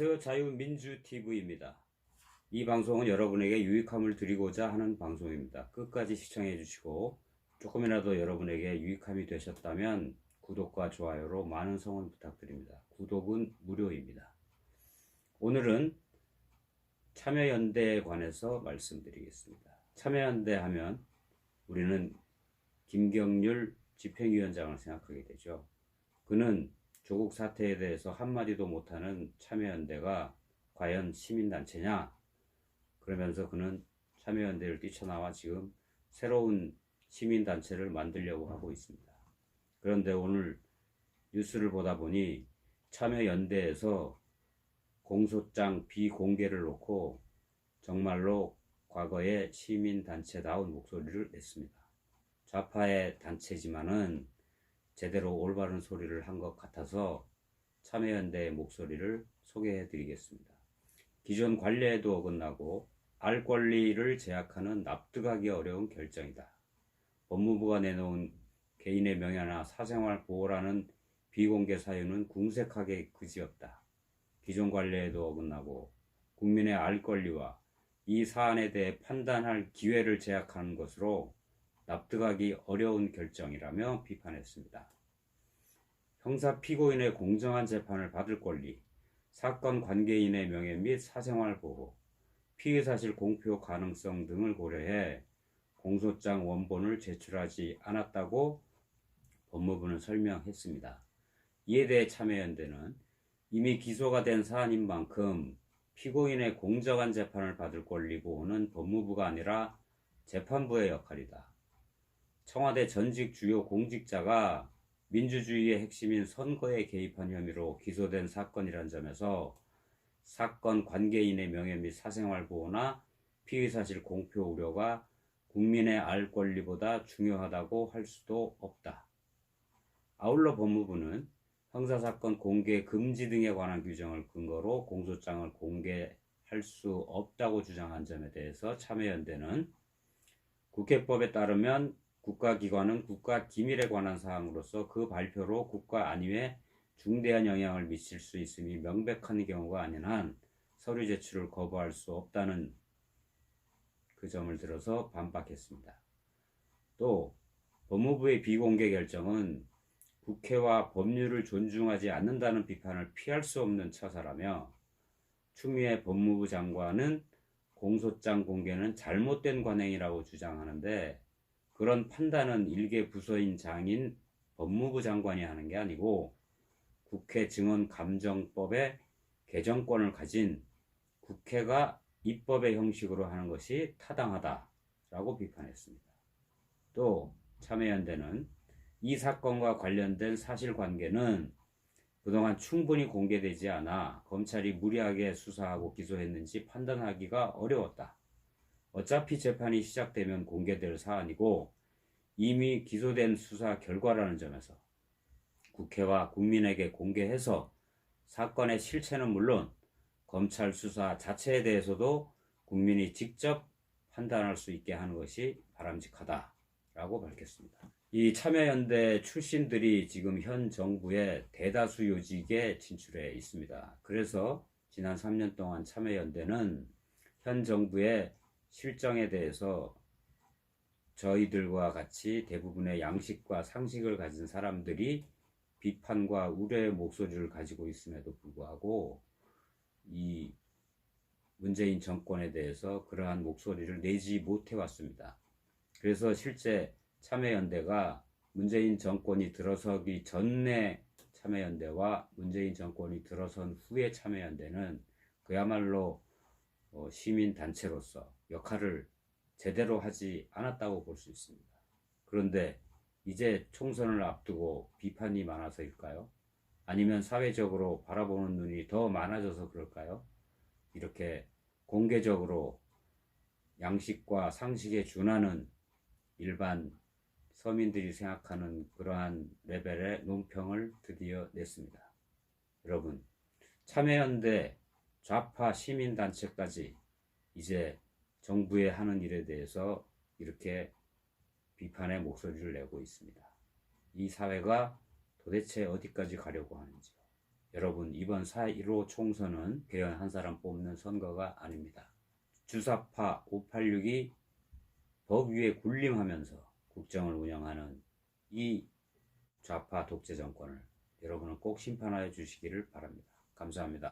안녕하세요. 자유민주TV입니다. 이 방송은 여러분에게 유익함을 드리고자 하는 방송입니다. 끝까지 시청해 주시고 조금이라도 여러분에게 유익함이 되셨다면 구독과 좋아요로 많은 성원 부탁드립니다. 구독은 무료입니다. 오늘은 참여연대에 관해서 말씀드리겠습니다. 참여연대 하면 우리는 김경률 집행위원장을 생각하게 되죠. 그는 조국 사태에 대해서 한마디도 못하는 참여연대가 과연 시민단체냐? 그러면서 그는 참여연대를 뛰쳐나와 지금 새로운 시민단체를 만들려고 하고 있습니다. 그런데 오늘 뉴스를 보다 보니 참여연대에서 공소장 비공개를 놓고 정말로 과거의 시민단체다운 목소리를 냈습니다. 좌파의 단체지만은 제대로 올바른 소리를 한 것 같아서 참여연대의 목소리를 소개해 드리겠습니다. 기존 관례에도 어긋나고 알 권리를 제약하는 납득하기 어려운 결정이다. 법무부가 내놓은 개인의 명예나 사생활 보호라는 비공개 사유는 궁색하게 그지없다. 기존 관례에도 어긋나고 국민의 알 권리와 이 사안에 대해 판단할 기회를 제약하는 것으로 납득하기 어려운 결정이라며 비판했습니다. 형사 피고인의 공정한 재판을 받을 권리, 사건 관계인의 명예 및 사생활 보호, 피의 사실 공표 가능성 등을 고려해 공소장 원본을 제출하지 않았다고 법무부는 설명했습니다. 이에 대해 참여연대는 이미 기소가 된 사안인 만큼 피고인의 공정한 재판을 받을 권리 보호는 법무부가 아니라 재판부의 역할이다. 청와대 전직 주요 공직자가 민주주의의 핵심인 선거에 개입한 혐의로 기소된 사건이란 점에서 사건 관계인의 명예 및 사생활 보호나 피의사실 공표 우려가 국민의 알 권리보다 중요하다고 할 수도 없다. 아울러 법무부는 형사사건 공개 금지 등에 관한 규정을 근거로 공소장을 공개할 수 없다고 주장한 점에 대해서 참여연대는 국회법에 따르면 국가기관은 국가기밀에 관한 사항으로서 그 발표로 국가 안위에 중대한 영향을 미칠 수 있음이 명백한 경우가 아닌 한 서류 제출을 거부할 수 없다는 그 점을 들어서 반박했습니다. 또 법무부의 비공개 결정은 국회와 법률을 존중하지 않는다는 비판을 피할 수 없는 처사라며 추미애 법무부 장관은 공소장 공개는 잘못된 관행이라고 주장하는데 그런 판단은 일개 부서인 장인 법무부 장관이 하는 게 아니고 국회 증언감정법의 개정권을 가진 국회가 입법의 형식으로 하는 것이 타당하다라고 비판했습니다. 또 참여연대는 이 사건과 관련된 사실관계는 그동안 충분히 공개되지 않아 검찰이 무리하게 수사하고 기소했는지 판단하기가 어려웠다. 어차피 재판이 시작되면 공개될 사안이고 이미 기소된 수사 결과라는 점에서 국회와 국민에게 공개해서 사건의 실체는 물론 검찰 수사 자체에 대해서도 국민이 직접 판단할 수 있게 하는 것이 바람직하다라고 밝혔습니다. 이 참여연대 출신들이 지금 현 정부의 대다수 요직에 진출해 있습니다. 그래서 지난 3년 동안 참여연대는 현 정부의 실정에 대해서 저희들과 같이 대부분의 양식과 상식을 가진 사람들이 비판과 우려의 목소리를 가지고 있음에도 불구하고 이 문재인 정권에 대해서 그러한 목소리를 내지 못해 왔습니다. 그래서 실제 참여연대가 문재인 정권이 들어서기 전에 참여연대와 문재인 정권이 들어선 후에 참여연대는 그야말로 시민단체로서 역할을 제대로 하지 않았다고 볼 수 있습니다. 그런데 이제 총선을 앞두고 비판이 많아서일까요? 아니면 사회적으로 바라보는 눈이 더 많아져서 그럴까요? 이렇게 공개적으로 양식과 상식에 준하는 일반 서민들이 생각하는 그러한 레벨의 논평을 드디어 냈습니다. 여러분, 참여연대 좌파 시민단체까지 이제 정부의 하는 일에 대해서 이렇게 비판의 목소리를 내고 있습니다. 이 사회가 도대체 어디까지 가려고 하는지요. 여러분, 이번 4.15 총선은 대원 한 사람 뽑는 선거가 아닙니다. 주사파 586이 법 위에 군림하면서 국정을 운영하는 이 좌파 독재 정권을 여러분은 꼭 심판하여 주시기를 바랍니다. 감사합니다.